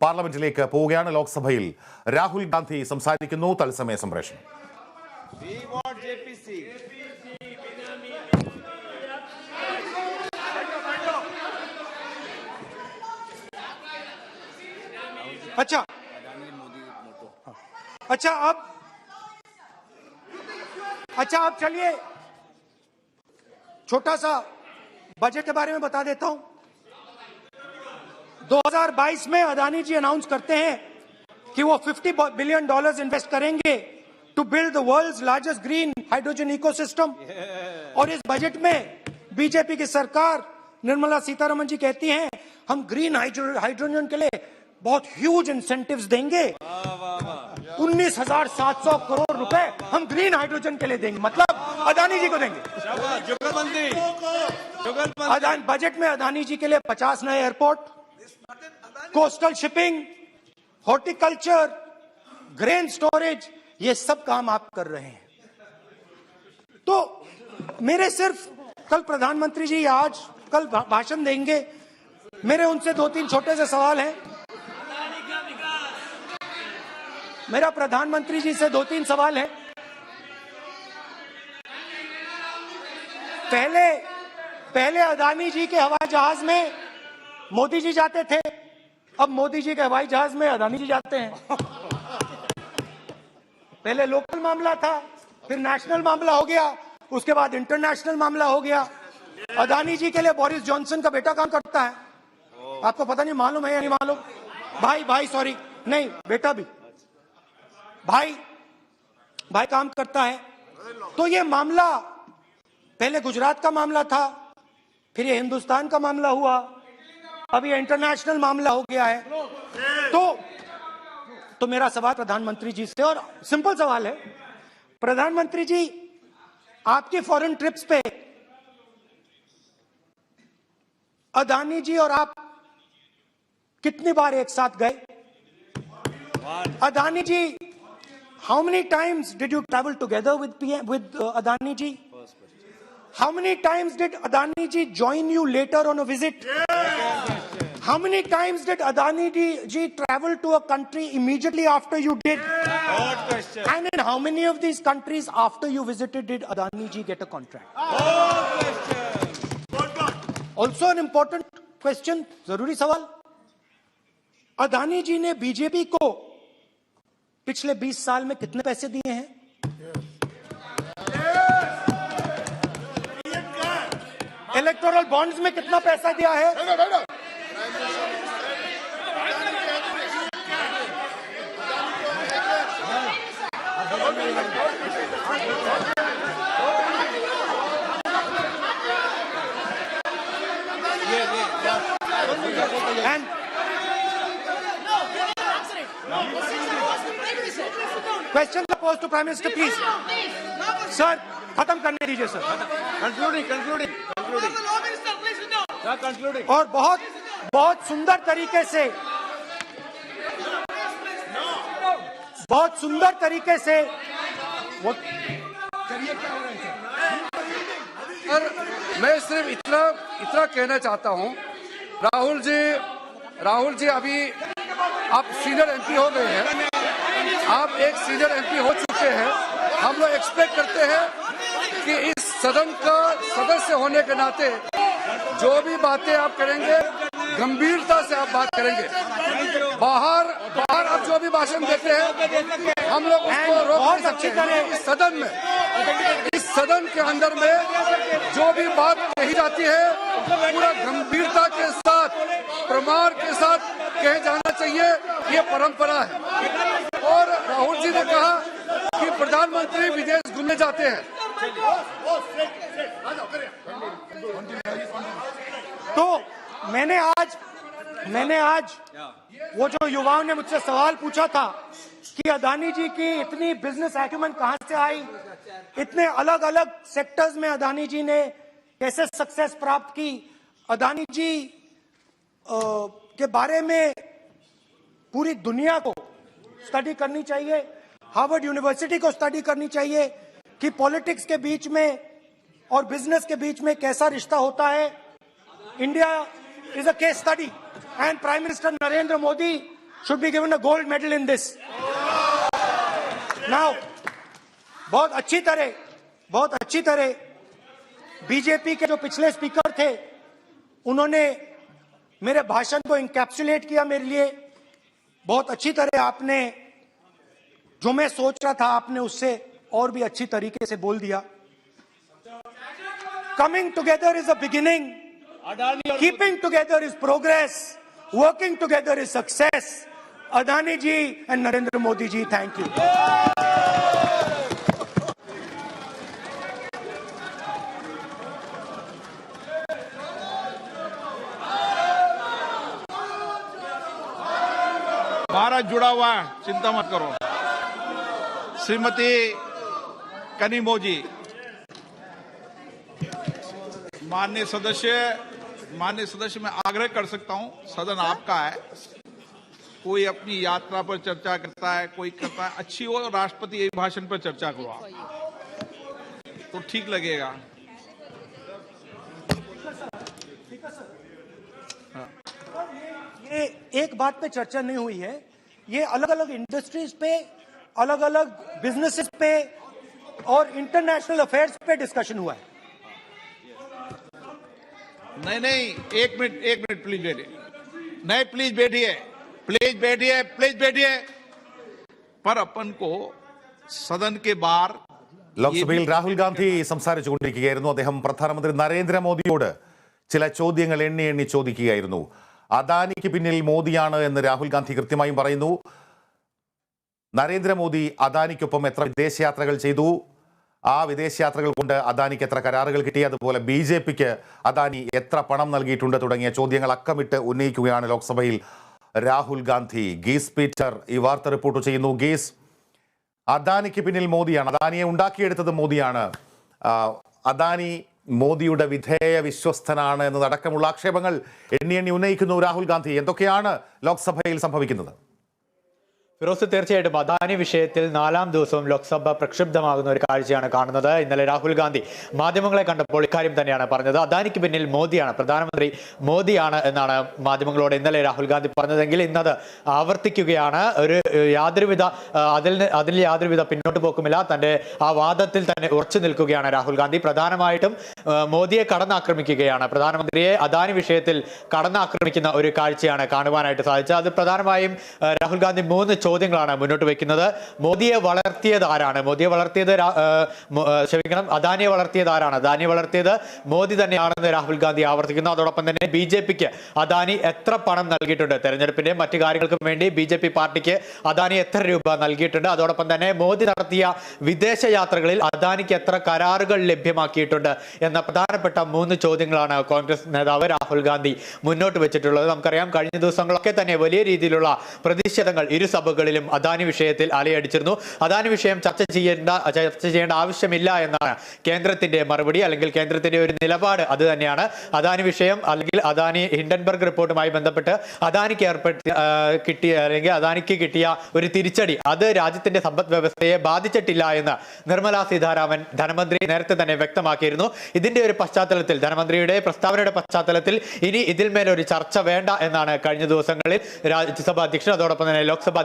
പാർലമെന്റിലേക്ക് പോവുകയാണ്. ലോക്സഭയിൽ രാഹുൽ ഗാന്ധി സംസാരിക്കുന്നു. തത്സമയ സംപ്രേഷണം. अच्छा अब चलिए छोटा सा बजट के बारे में बता देता हूं। 2022 में अदानी जी अनाउंस करते हैं कि वो $50 बिलियन इन्वेस्ट करेंगे to build the world's largest green hydrogen ecosystem. और इस बजट में बीजेपी की सरकार निर्मला सीतारमण जी कहती हैं हम ग्रीन हाइड्रोजन के लिए बहुत ह्यूज इंसेंटिव्स देंगे। 19,700 करोड़ रुपए हम ग्रीन हाइड्रोजन के लिए देंगे, मतलब अदानी जी को देंगे। बजट में अदानी जी के लिए 50 नए airport, coastal shipping, horticulture, grain storage, ये सब काम आप कर रहे हैं। तो मेरे सिर्फ कल प्रधानमंत्री जी कल भाषण देंगे, मेरे उनसे 2-3 छोटे से सवाल हैं। मेरा प्रधानमंत्री जी से 2-3 सवाल है। पहले अदानी जी के हवाई जहाज में मोदी जी जाते थे, अब मोदी जी के हवाई जहाज में अदानी जी जाते हैं। पहले लोकल मामला था, फिर नेशनल मामला हो गया, उसके बाद इंटरनेशनल मामला हो गया। अदानी जी के लिए बोरिस जॉनसन का बेटा काम करता है, आपको पता नहीं मालूम है या नहीं मालूम? भाई सॉरी, नहीं बेटा भी, भाई काम करता है। तो ये मामला पहले गुजरात का मामला था, फिर ये हिंदुस्तान का मामला हुआ, अब ये इंटरनेशनल मामला हो गया है। तो मेरा सवाल प्रधानमंत्री जी से, और सिंपल सवाल है, प्रधानमंत्री जी आपकी फॉरेन ट्रिप्स पे अदानी जी और आप कितनी बार एक साथ गए? अदानी जी, how many times did you travel together with Adani ji? How many times did Adani ji join you later on a visit? How many times did Adani ji travel to a country immediately after you did? And in how many of these countries after you visited did Adani ji get a contract? Also an important question, जरूरी सवाल, अदानी जी ने BJP को पिछले 20 साल में कितने पैसे दिए हैं? इलेक्टोरल बॉन्ड्स में कितना पैसा दिया है? And question post to prime minister please. Sir खत्म करने दीजिए सर। कंक्लूडिंग। और बहुत सुंदर तरीके से वो मैं सिर्फ इतना कहना चाहता हूं, राहुल जी अभी आप सीनियर एमपी हो गए हैं, आप एक सीनियर एमपी हो चुके हैं। हम लोग एक्सपेक्ट करते हैं कि इस सदन का सदस्य होने के नाते जो भी बातें आप करेंगे गंभीरता से आप बात करेंगे। बाहर आप जो भी भाषण देते हैं हम लोग उसको रोक नहीं सकते हैं। इस सदन के अंदर में जो भी बात कही जाती है पूरा गंभीरता के साथ, प्रमाण के साथ कहे जाना चाहिए, ये परंपरा है। और राहुल जी ने कहा कि प्रधानमंत्री विदेश घूमने जाते हैं, तो मैंने आज वो जो युवाओं ने मुझसे सवाल पूछा था कि अदानी जी की इतनी बिजनेस एक्यूमेंट कहां से आई, इतने अलग अलग सेक्टर्स में अदानी जी ने कैसे सक्सेस प्राप्त की, अदानी जी के बारे में पूरी दुनिया को स्टडी करनी चाहिए, हार्वर्ड यूनिवर्सिटी को स्टडी करनी चाहिए कि पॉलिटिक्स के बीच में और बिजनेस के बीच में कैसा रिश्ता होता है। India is a case study and Prime Minister Narendra Modi should be given a gold medal in this. Now, बहुत अच्छी तरह बीजेपी के जो पिछले स्पीकर थे उन्होंने मेरे भाषण को इंकैप्सुलेट किया मेरे लिए बहुत अच्छी तरह। आपने जो मैं सोच रहा था आपने उससे और भी अच्छी तरीके से बोल दिया। Coming together is a beginning. Keeping together is progress. Working together is success. Adani ji and Narendra Modi ji, thank you. Bharat जुड़ा हुआ है, चिंता मत करो। श्रीमती कनिमो जी, माननीय सदस्य मैं आग्रह कर सकता हूं, सदन आपका है। कोई अपनी यात्रा पर चर्चा करता है, कोई करता है, अच्छी हो राष्ट्रपति अभिभाषण पर चर्चा करो आप, तो ठीक लगेगा। ये एक बात पे चर्चा नहीं हुई है, ये अलग अलग इंडस्ट्रीज पे, अलग अलग बिजनेसेस पे और इंटरनेशनल अफेयर्स पे डिस्कशन हुआ है। नहीं, एक मिनट प्लीज बैठिए। नहीं, प्लीज बैठिए। पर अपन को सदन के बाहर ലോക്സഭയിൽ രാഹുൽ ഗാന്ധി സംസാരിച്ചുകൊണ്ടിരിക്കുകയായിരുന്നു. അദ്ദേഹം പ്രധാനമന്ത്രി നരേന്ദ്രമോദിയോട് ചില ചോദ്യങ്ങൾ എണ്ണി ചോദിക്കുകയായിരുന്നു. അദാനിക്ക് പിന്നിൽ മോദിയാണ് എന്ന് രാഹുൽ ഗാന്ധി കൃത്യമായും പറയുന്നു. നരേന്ദ്രമോദി അദാനിക്കൊപ്പം എത്ര വിദേശയാത്രകൾ ചെയ്തു, ആ വിദേശയാത്രകൾ കൊണ്ട് അദാനിക്ക് എത്ര കരാറുകൾ കിട്ടി, അതുപോലെ BJPക്ക് അദാനി എത്ര പണം നൽകിയിട്ടുണ്ട് തുടങ്ങിയ ചോദ്യങ്ങൾ അക്കമിട്ട് ഉന്നയിക്കുകയാണ് ലോക്സഭയിൽ രാഹുൽ ഗാന്ധി. ഗീസ് പീറ്റർ ഈ വാർത്ത റിപ്പോർട്ട് ചെയ്യുന്നു. ഗീസ്, അദാനിക്ക് പിന്നിൽ മോദിയാണ്, അദാനിയെ ഉണ്ടാക്കിയെടുത്തത് മോദിയാണ്, അദാനി മോദിയുടെ വിധേയ വിശ്വസ്തനാണ് എന്നതടക്കമുള്ള ആക്ഷേപങ്ങൾ എണ്ണി ഉന്നയിക്കുന്നു രാഹുൽ ഗാന്ധി. എന്തൊക്കെയാണ് ലോക്സഭയിൽ സംഭവിക്കുന്നത്? ഫിറോസ്, തീർച്ചയായിട്ടും അദാനി വിഷയത്തിൽ 4ാം ദിവസവും ലോക്സഭ പ്രക്ഷുബ്ധമാകുന്ന ഒരു കാഴ്ചയാണ് കാണുന്നത്. ഇന്നലെ രാഹുൽ ഗാന്ധി മാധ്യമങ്ങളെ കണ്ടപ്പോൾ ഇക്കാര്യം തന്നെയാണ് പറഞ്ഞത്. അദാനിക്ക് പിന്നിൽ മോദിയാണ്, പ്രധാനമന്ത്രി മോദിയാണ് എന്നാണ് മാധ്യമങ്ങളോട് ഇന്നലെ രാഹുൽ ഗാന്ധി പറഞ്ഞതെങ്കിൽ ഇന്നത് ആവർത്തിക്കുകയാണ്. അതിൽ യാതൊരുവിധ പിന്നോട്ട് പോക്കുമില്ല. തന്റെ ആ വാദത്തിൽ തന്നെ ഉറച്ചു നിൽക്കുകയാണ് രാഹുൽ ഗാന്ധി. പ്രധാനമായിട്ടും മോദിയെ കടന്നാക്രമിക്കുകയാണ്, പ്രധാനമന്ത്രിയെ അദാനി വിഷയത്തിൽ കടന്നാക്രമിക്കുന്ന ഒരു കാഴ്ചയാണ് കാണുവാനായിട്ട് സാധിച്ചത്. അത് പ്രധാനമായും രാഹുൽ ഗാന്ധി 3 ചോദ്യങ്ങളാണ് മുന്നോട്ട് വെക്കുന്നത്. മോദിയെ വളർത്തിയത് ആരാണ്? അദാനിയെ വളർത്തിയത് ആരാണ്? അദാനിയെ വളർത്തിയത് മോദി തന്നെയാണെന്ന് രാഹുൽ ഗാന്ധി ആവർത്തിക്കുന്നു. അതോടൊപ്പം തന്നെ BJPക്ക് അദാനി എത്ര പണം നൽകിയിട്ടുണ്ട്, തെരഞ്ഞെടുപ്പിന്റെ മറ്റു കാര്യങ്ങൾക്കും വേണ്ടി BJP പാർട്ടിക്ക് അദാനി എത്ര രൂപ നൽകിയിട്ടുണ്ട്, അതോടൊപ്പം തന്നെ മോദി നടത്തിയ വിദേശ യാത്രകളിൽ അദാനിക്ക് എത്ര കരാറുകൾ ലഭ്യമാക്കിയിട്ടുണ്ട് എന്ന പ്രധാനപ്പെട്ട 3 ചോദ്യങ്ങളാണ് കോൺഗ്രസ് നേതാവ് രാഹുൽ ഗാന്ധി മുന്നോട്ട് വെച്ചിട്ടുള്ളത്. നമുക്കറിയാം, കഴിഞ്ഞ ദിവസങ്ങളൊക്കെ തന്നെ വലിയ രീതിയിലുള്ള പ്രതിഷേധങ്ങൾ ഇരു സഭകളിലും അദാനി വിഷയത്തിൽ അലയടിച്ചിരുന്നു. അദാനി വിഷയം ചർച്ച ചെയ്യേണ്ട ആവശ്യമില്ല എന്നാണ് കേന്ദ്രത്തിന്റെ മറുപടി, അല്ലെങ്കിൽ കേന്ദ്രത്തിന്റെ ഒരു നിലപാട് അത് തന്നെയാണ്. അദാനി വിഷയം അല്ലെങ്കിൽ അദാനി ഹിൻഡൻബർഗ് റിപ്പോർട്ടുമായി ബന്ധപ്പെട്ട് അദാനിക്ക് കിട്ടിയ ഒരു തിരിച്ചടി അത് രാജ്യത്തിന്റെ സമ്പദ് വ്യവസ്ഥയെ ബാധിച്ചിട്ടില്ല എന്ന് നിർമ്മലാ സീതാരാമൻ ധനമന്ത്രി നേരത്തെ തന്നെ വ്യക്തമാക്കിയിരുന്നു. ഇതിന്റെ ഒരു പശ്ചാത്തലത്തിൽ, ധനമന്ത്രിയുടെ പ്രസ്താവനയുടെ പശ്ചാത്തലത്തിൽ ഇനി ഇതിന്മേലൊരു ചർച്ച വേണ്ട എന്നാണ് കഴിഞ്ഞ ദിവസങ്ങളിൽ രാജ്യസഭാ അധ്യക്ഷൻ അതോടൊപ്പം തന്നെ ലോക്സഭാ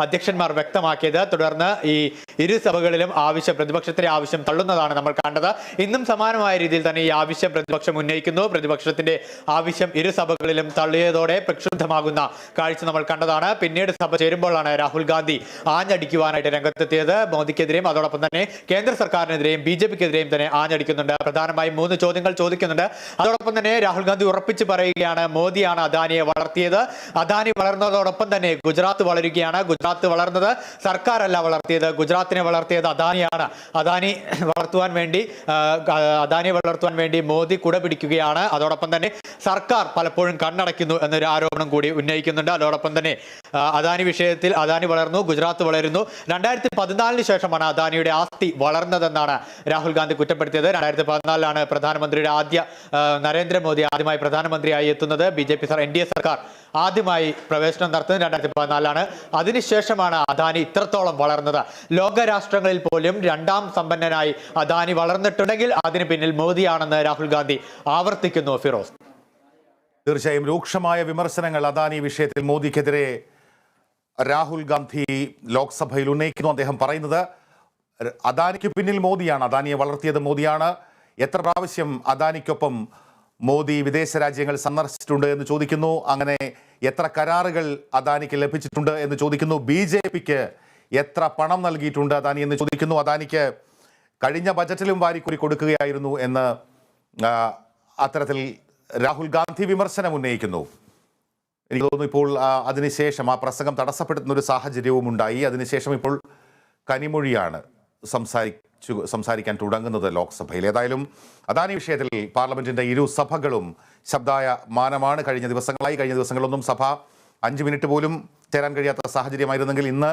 അധ്യക്ഷന്മാർ വ്യക്തമാക്കിയത്. തുടർന്ന് ഈ ഇരു സഭകളിലും പ്രതിപക്ഷത്തിന്റെ ആവശ്യം തള്ളുന്നതാണ് നമ്മൾ കണ്ടത്. ഇന്നും സമാനമായ രീതിയിൽ തന്നെ ഈ ആവശ്യം പ്രതിപക്ഷം ഉന്നയിക്കുന്നു. പ്രതിപക്ഷത്തിന്റെ ആവശ്യം ഇരു സഭകളിലും തള്ളിയതോടെ പ്രക്ഷുബ്ധമാകുന്ന കാഴ്ച നമ്മൾ കണ്ടതാണ്. പിന്നീട് സഭ ചേരുമ്പോഴാണ് രാഹുൽ ഗാന്ധി ആഞ്ഞടിക്കുവാനായിട്ട് രംഗത്തെത്തിയത്. മോദിക്കെതിരെയും അതോടൊപ്പം തന്നെ കേന്ദ്ര സർക്കാരിനെതിരെയും BJPക്കെതിരെയും തന്നെ ആഞ്ഞടിക്കുന്നുണ്ട്. പ്രധാനമായും 3 ചോദ്യങ്ങൾ ചോദിക്കുന്നുണ്ട്. അതോടൊപ്പം തന്നെ രാഹുൽ ഗാന്ധി ഉറപ്പിച്ച് പറയുകയാണ്, മോദിയാണ് അദാനിയെ വളർത്തിയത്. അദാനി വളർന്നതോടൊപ്പം തന്നെ ഗുജറാത്ത് വളരുകയാണ്. ഗുജറാത്ത് വളർന്നത് സർക്കാരല്ല വളർത്തിയത്, ഗുജറാത്തിനെ വളർത്തിയത് അദാനിയാണ്. അദാനിയെ വളർത്തുവാൻ വേണ്ടി മോദി കുട പിടിക്കുകയാണ്. അതോടൊപ്പം തന്നെ സർക്കാർ പലപ്പോഴും കണ്ണടയ്ക്കുന്നു എന്നൊരു ആരോപണം കൂടി ഉന്നയിക്കുന്നുണ്ട്. അതോടൊപ്പം തന്നെ അദാനി വിഷയത്തിൽ അദാനി വളർന്നു, ഗുജറാത്ത് വളരുന്നു. 2014 ശേഷമാണ് അദാനിയുടെ ആസ്തി വളർന്നതെന്നാണ് രാഹുൽ ഗാന്ധി കുറ്റപ്പെടുത്തിയത്. 2014 പ്രധാനമന്ത്രിയുടെ നരേന്ദ്രമോദി ആദ്യമായി പ്രധാനമന്ത്രിയായി എത്തുന്നത്. BJP NDA സർക്കാർ ആദ്യമായി പ്രവേശനം നടത്തുന്നത് 2014 അതിനുശേഷമാണ് അദാനി ഇത്രത്തോളം വളർന്നത്. ലോകരാഷ്ട്രങ്ങളിൽ പോലും 2ാം സമ്പന്നനായി അദാനി വളർന്നിട്ടുണ്ടെങ്കിൽ അതിന് പിന്നിൽ മോദിയാണെന്ന് രാഹുൽ ഗാന്ധി ആവർത്തിക്കുന്നു. ഫിറോസ്, തീർച്ചയായും രൂക്ഷമായ വിമർശനങ്ങൾ അദാനി വിഷയത്തിൽ മോദിക്കെതിരെ രാഹുൽ ഗാന്ധി ലോക്സഭയിൽ ഉന്നയിക്കുന്നു. അദ്ദേഹം പറയുന്നത് അദാനിക്ക് പിന്നിൽ മോദിയാണ്, അദാനിയെ വളർത്തിയത് മോദിയാണ്. എത്ര പ്രാവശ്യം അദാനിക്കൊപ്പം മോദി വിദേശ രാജ്യങ്ങൾ സന്ദർശിച്ചിട്ടുണ്ട് എന്ന് ചോദിക്കുന്നു. അങ്ങനെ എത്ര കരാറുകൾ അദാനിക്ക് ലഭിച്ചിട്ടുണ്ട് എന്ന് ചോദിക്കുന്നു. BJPക്ക് എത്ര പണം നൽകിയിട്ടുണ്ട് അദാനി എന്ന് ചോദിക്കുന്നു. അദാനിക്ക് കഴിഞ്ഞ ബജറ്റിലും വാരിക്കുറി കൊടുക്കുകയായിരുന്നു എന്ന് അത്തരത്തിൽ രാഹുൽ ഗാന്ധി വിമർശനം ഉന്നയിക്കുന്നു. എനിക്ക് തോന്നുന്നു ഇപ്പോൾ അതിനുശേഷം ആ പ്രസംഗം തടസ്സപ്പെടുത്തുന്ന ഒരു സാഹചര്യവും ഉണ്ടായി. അതിനുശേഷം ഇപ്പോൾ കനിമൊഴിയാണ് സംസാരിക്കാൻ തുടങ്ങുന്നത് ലോക്സഭയിൽ. ഏതായാലും അദാനി വിഷയത്തിൽ പാർലമെന്റിന്റെ ഇരു സഭകളും ശബ്ദമാനമാണ്. കഴിഞ്ഞ ദിവസങ്ങളൊന്നും സഭ 5 മിനിറ്റ് പോലും ചേരാൻ കഴിയാത്ത സാഹചര്യമായിരുന്നെങ്കിൽ ഇന്ന്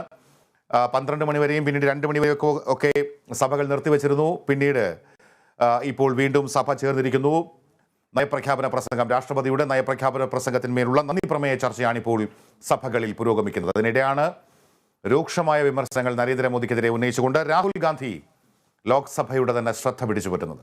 12 മണിവരെയും പിന്നീട് 2 മണിവരെയൊക്കെ ഒക്കെ സഭകൾ നിർത്തിവച്ചിരുന്നു. പിന്നീട് ഇപ്പോൾ വീണ്ടും സഭ ചേർന്നിരിക്കുന്നു. നയപ്രഖ്യാപന പ്രസംഗം, രാഷ്ട്രപതിയുടെ നയപ്രഖ്യാപന പ്രസംഗത്തിന്മേലുള്ള നന്ദി പ്രമേയ ചർച്ചയാണിപ്പോൾ സഭകളിൽ പുരോഗമിക്കുന്നത്. അതിനിടെയാണ് രൂക്ഷമായ വിമർശനങ്ങൾ നരേന്ദ്രമോദിക്കെതിരെ ഉന്നയിച്ചുകൊണ്ട് രാഹുൽ ഗാന്ധി ലോക്സഭയുടെ തന്നെ ശ്രദ്ധ പിടിച്ചുപറ്റുന്നത്.